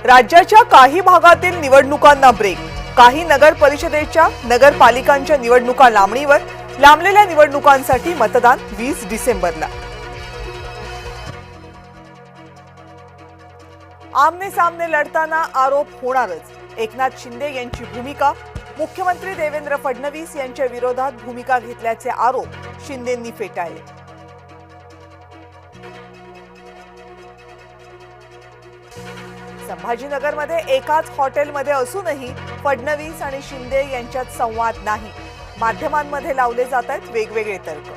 राज्याच्या काही भागातील निवडणुकांना ब्रेक. काही नगर परिषदेच्या नगरपालिकांच्या निवडणुका लांबणीवर. लांबलेल्या निवडणुकांसाठी मतदान 20 डिसेंबरला. आमने सामने लढताना आरोप होणारच. एकनाथ शिंदे यांची भूमिका. मुख्यमंत्री देवेंद्र फडणवीस यांच्या विरोधात भूमिका घेतल्याचे आरोप शिंदेंनी फेटाळले. संभाजीनगरमध्ये एकाच हॉटेलमध्ये असूनही फडणवीस आणि शिंदे यांच्यात संवाद नाही. माध्यमांमध्ये लावले जात आहेत वेगवेगळे तर्क.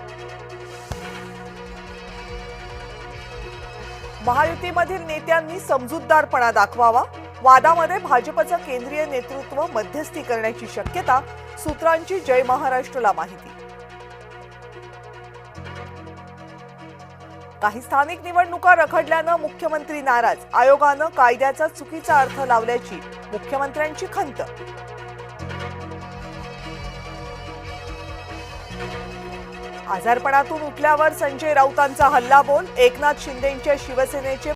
महायुतीमधील नेत्यांनी समजूतदारपणा दाखवावा. वादामध्ये भाजपचं केंद्रीय नेतृत्व मध्यस्थी करण्याची शक्यता. सूत्रांची जय महाराष्ट्रला माहिती. काही स्थानिक निवडणुका रखडल्यानं मुख्यमंत्री नाराज. आयोगानं कायद्याचा चुकीचा अर्थ लावल्याची मुख्यमंत्र्यांची खंत. आजारपणातून उठल्यावर संजय राऊतांचा हल्लाबोल. एकनाथ शिंदेंच्या शिवसेनेचे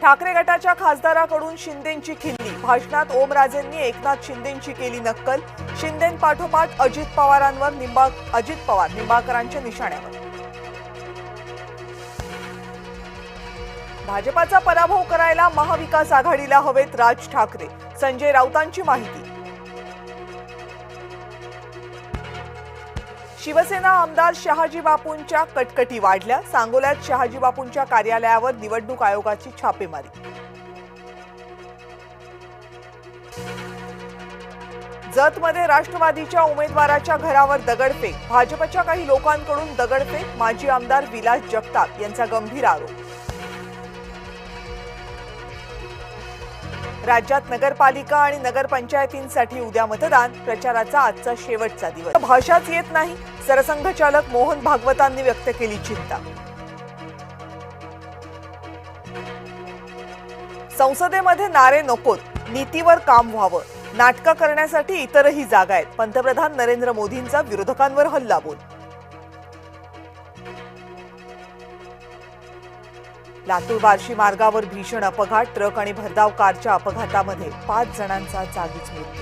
ठाकरे गटाच्या खासदाराकडून शिंदेंची खिल्ली. भाषणात ओमराजेंनी एकनाथ शिंदेंची केली नक्कल. शिंदेंपाठोपाठ अजित पवार निंबाळकरांच्या निशाण्यावर. भाजपाचा पराभव करायला महाविकास आघाडीला हवेत राज ठाकरे. संजय राऊतांची माहिती. शिवसेना आमदार शहाजी बापूंच्या कटकटी वाढल्या. सांगोल्यात शहाजी बापूंच्या कार्यालयावर निवडणूक आयोगाची छापेमारी. जतमध्ये राष्ट्रवादीच्या उमेदवाराच्या घरावर दगडफेक. भाजपच्या काही लोकांकडून दगडफेक. माजी आमदार विलास जगताप यांचा गंभीर आरोप. राज्यात नगरपालिका आणि नगरपंचायतींसाठी उद्या मतदान. प्रचाराचा आजचा शेवटचा दिवस. भाषाच येत नाही. सरसंघचालक मोहन भागवतांनी व्यक्त केली चिंता. संसदेमध्ये नारे नकोत. नीतीवर काम व्हावं. नाटकं करण्यासाठी इतरही जागा आहेत. पंतप्रधान नरेंद्र मोदींचा विरोधकांवर हल्लाबोल. लातूर बार्शी मार्गावर भीषण अपघात. ट्रक आणि भरधाव कारच्या अपघातामध्ये 5 जणांचा जागीच मृत्यू.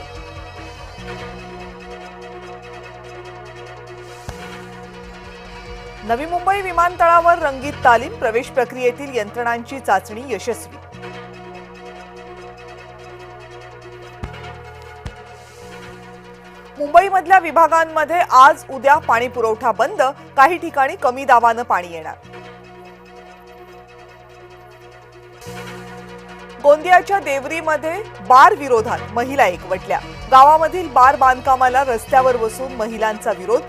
नवी मुंबई विमानतळावर रंगीत तालीम. प्रवेश प्रक्रियेतील यंत्रणांची चाचणी यशस्वी. मुंबईमधल्या विभागांमध्ये आज उद्या पाणी पुरवठा बंद. काही ठिकाणी कमी दाबानं पाणी येणार. गोंदियाच्या देवरीमध्ये बार विरोधात महिला एकवटल्या. गावामधील बार बांधकामाला रस्त्यावर बसून महिलांचा विरोध.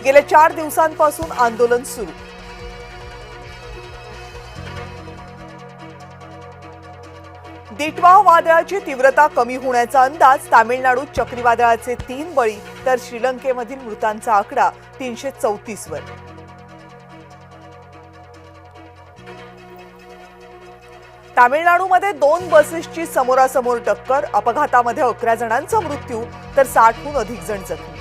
गेल्या 4 दिवसांपासून आंदोलन सुरू. दिटवा वादळाची तीव्रता कमी होण्याचा अंदाज. तामिळनाडूत चक्रीवादळाचे 3 बळी तर श्रीलंकेमधील मृतांचा आकडा 334 वर. तामिळनाडूमध्ये 2 बसेसची समोरासमोर टक्कर. अपघातामध्ये 11 जणांचा मृत्यू तर 60हून अधिक जण जखमी.